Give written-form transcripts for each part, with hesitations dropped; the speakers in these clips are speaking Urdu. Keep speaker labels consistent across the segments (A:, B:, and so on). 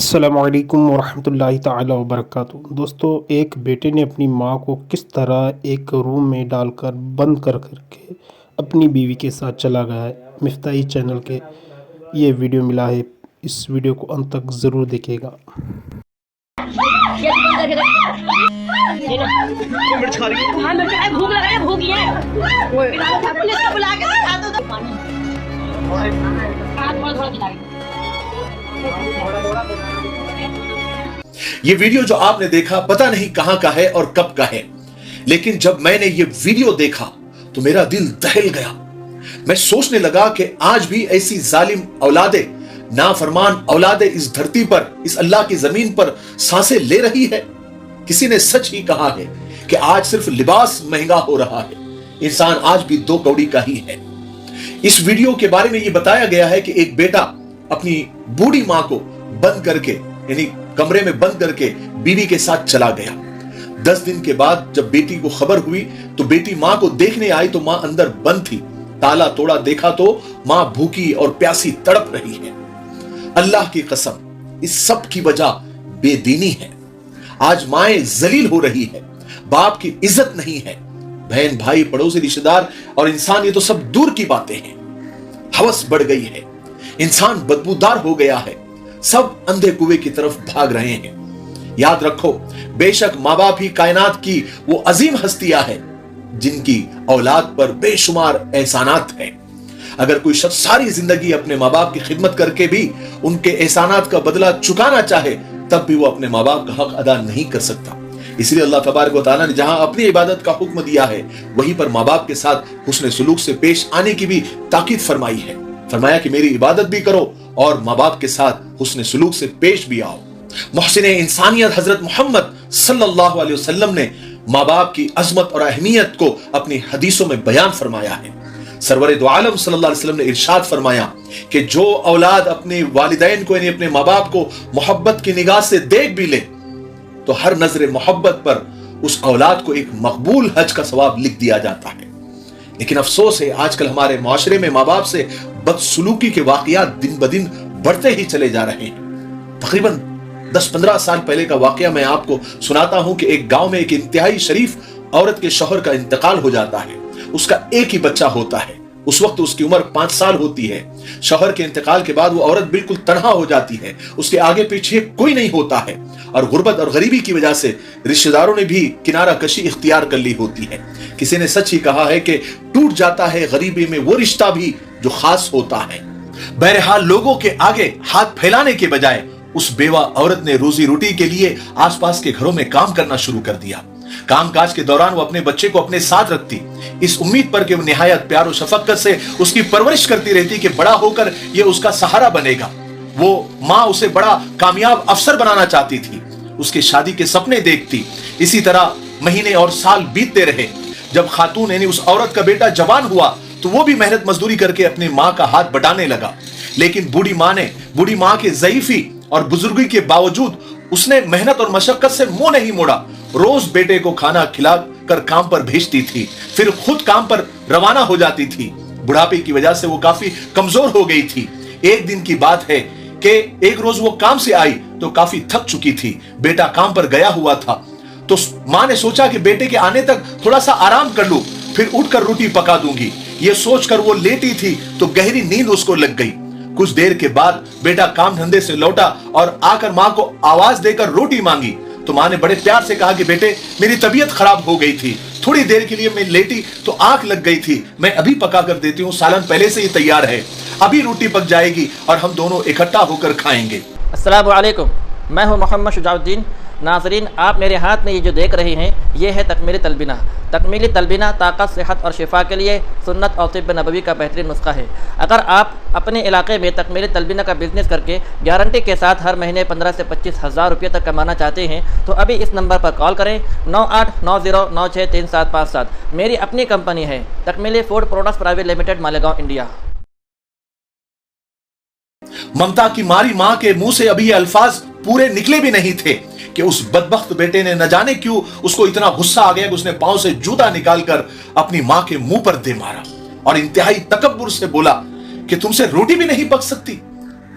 A: السلام علیکم ورحمۃ اللہ تعالی وبرکاتہ۔ دوستو، ایک بیٹے نے اپنی ماں کو کس طرح ایک روم میں ڈال کر بند کر کے اپنی بیوی کے ساتھ چلا گیا ہے، مفتاحی چینل کے یہ ویڈیو ملا ہے۔ اس ویڈیو کو انت تک ضرور دیکھیے گا۔
B: یہ ویڈیو جو آپ نے دیکھا پتہ نہیں کہاں کا ہے اور کب کا ہے، لیکن جب میں نے یہ ویڈیو دیکھا تو میرا دل دہل گیا۔ میں سوچنے لگا کہ آج بھی ایسی ظالم اولادیں، نافرمان اولادیں اس دھرتی پر، اس اللہ کی زمین پر سانسیں لے رہی ہے۔ کسی نے سچ ہی کہا ہے کہ آج صرف لباس مہنگا ہو رہا ہے، انسان آج بھی دو کوڑی کا ہی ہے۔ اس ویڈیو کے بارے میں یہ بتایا گیا ہے کہ ایک بیٹا اپنی بوڑھی ماں کو بند کر کے، یعنی کمرے میں بند کر کے بیوی کے ساتھ چلا گیا۔ 10 دن کے بعد جب بیٹی کو خبر ہوئی تو بیٹی ماں کو دیکھنے آئی تو ماں اندر بند تھی۔ تالا توڑا دیکھا تو ماں بھوکی اور پیاسی تڑپ رہی ہے۔ اللہ کی قسم، اس سب کی وجہ بے دینی ہے۔ آج مائیں ذلیل ہو رہی ہے، باپ کی عزت نہیں ہے، بہن بھائی پڑوسی رشتہ دار اور انسان، یہ تو سب دور کی باتیں ہیں۔ ہوس بڑھ گئی ہے، انسان بدبودار ہو گیا ہے، سب اندھے کنویں کی طرف بھاگ رہے ہیں۔ یاد رکھو، بے شک ماں باپ ہی کائنات کی وہ عظیم ہستیاں ہیں جن کی اولاد پر بے شمار احسانات ہیں۔ اگر کوئی شخص ساری زندگی اپنے ماں باپ کی خدمت کر کے بھی ان کے احسانات کا بدلہ چکانا چاہے، تب بھی وہ اپنے ماں باپ کا حق ادا نہیں کر سکتا۔ اس لیے اللہ تبارک و تعالیٰ نے جہاں اپنی عبادت کا حکم دیا ہے، وہیں پر ماں باپ کے ساتھ حسن سلوک سے پیش آنے کی بھی تاکید فرمائی ہے۔ فرمایا کہ میری عبادت بھی کرو اور ماں باپ کے ساتھ حسن سلوک سے پیش بھی آؤ۔ محسن انسانیت حضرت محمد صلی اللہ علیہ وسلم نے ماں باپ کی عظمت اور اہمیت کو اپنی حدیثوں میں بیان فرمایا ہے۔ سرور دو عالم صلی اللہ علیہ وسلم نے ارشاد فرمایا کہ جو اولاد اپنے والدین کو، یعنی اپنے ماں باپ کو محبت کی نگاہ سے دیکھ بھی لے تو ہر نظر محبت پر اس اولاد کو ایک مقبول حج کا ثواب لکھ دیا جاتا ہے۔ لیکن افسوس ہے، آج کل ہمارے معاشرے میں ماں باپ سے بدسلوکی کے واقعات دن بدن بڑھتے ہی چلے جا رہے ہیں۔ تقریباً 10-15 سال پہلے کا واقعہ میں آپ کو سناتا ہوں کہ ایک گاؤں میں ایک انتہائی شریف عورت کے شوہر کا انتقال ہو جاتا ہے۔ اس کا ایک ہی بچہ ہوتا ہے، اس وقت اس کی عمر 5 سال ہوتی ہے۔ شوہر کے انتقال کے بعد وہ عورت بالکل تنہا ہو جاتی ہے، اس کے آگے پیچھے کوئی نہیں ہوتا ہے، اور غربت اور غریبی کی وجہ سے رشتہ داروں نے بھی کنارہ کشی اختیار کر لی ہوتی ہے۔ کسی نے سچ ہی کہا ہے کہ ٹوٹ جاتا ہے غریبی میں وہ رشتہ بھی جو خاص ہوتا ہے۔ بہرحال لوگوں کے آگے ہاتھ پھیلانے کے بجائے اس بیوہ عورت نے روزی روٹی کے لیے آس پاس کے گھروں میں کام کرنا شروع کر دیا۔ کام کاج کے دوران وہ اپنے بچے کو اپنے ساتھ رکھتی، اس امید پر کہ وہ نہایت پیار و شفقت سے اس کی پرورش کرتی رہتی کہ بڑا ہو کر یہ اس کا سہارا بنے گا۔ وہ ماں اسے بڑا کامیاب افسر بنانا چاہتی تھی، اس کے شادی کے سپنے دیکھتی۔ اسی طرح مہینے اور سال بیتتے رہے۔ جب خاتون یعنی اس عورت کا بیٹا جوان ہوا تو وہ بھی محنت مزدوری کر کے اپنی ماں کا ہاتھ بٹانے لگا، لیکن بوڑھی ماں کے ضعیفی اور بزرگی کے باوجود اس نے محنت اور مشقت سے منہ نہیں موڑا۔ روز بیٹے کو کھانا کھلا کر کام پر بھیجتی تھی، پھر خود کام پر روانہ ہو جاتی تھی۔ بڑھاپے کی وجہ سے وہ کافی کمزور ہو گئی تھی۔ ایک دن کی بات ہے کہ ایک روز وہ کام سے آئی تو کافی تھک چکی تھی، بیٹا کام پر گیا ہوا تھا، تو ماں نے سوچا کہ بیٹے کے آنے تک تھوڑا سا آرام کر لوں، پھر اٹھ کر روٹی پکا دوں گی۔ یہ سوچ کر وہ لیٹی تھی تو گہری نیند اس کو لگ گئی۔ کچھ دیر کے بعد بیٹا کام دھندے سے لوٹا اور آ کر ماں کو آواز دے کر روٹی مانگی، تو ماں نے بڑے پیار سے کہا کہ بیٹے میری طبیعت خراب ہو گئی تھی، تھوڑی دیر کے لیے میں لیٹی تو آنکھ لگ گئی تھی، میں ابھی پکا کر دیتی ہوں، سالن پہلے سے ہی تیار ہے، ابھی روٹی پک جائے گی اور ہم دونوں اکٹھا ہو کر کھائیں گے۔
C: السلام علیکم، میں ہوں محمد شجاع الدین۔ ناظرین، آپ میرے ہاتھ میں یہ جو دیکھ رہے ہیں یہ ہے تکمیلی تلبینہ۔ تکمیلی تلبینہ طاقت، صحت اور شفا کے لیے سنت اور طب نبوی کا بہترین نسخہ ہے۔ اگر آپ اپنے علاقے میں تکمیلی تلبینہ کا بزنس کر کے گارنٹی کے ساتھ ہر مہینے 15 سے 25 ہزار روپے تک کمانا چاہتے ہیں تو ابھی اس نمبر پر کال کریں، 9890963757۔ میری اپنی کمپنی ہے Takmeeli food products private limited, Malegaon, India.
B: ممتا کی ماری ماں کے منہ سے ابھی یہ الفاظ پورے نکلے بھی نہیں تھے کہ اس بدبخت بیٹے نے نہ جانے کیوں اس کو اتنا غصہ آ گیا کہ اس نے پاؤں سے جوتا نکال کر اپنی ماں کے منہ پر دے مارا اور انتہائی تکبر سے بولا کہ تم سے روٹی بھی نہیں پک سکتی۔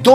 B: 2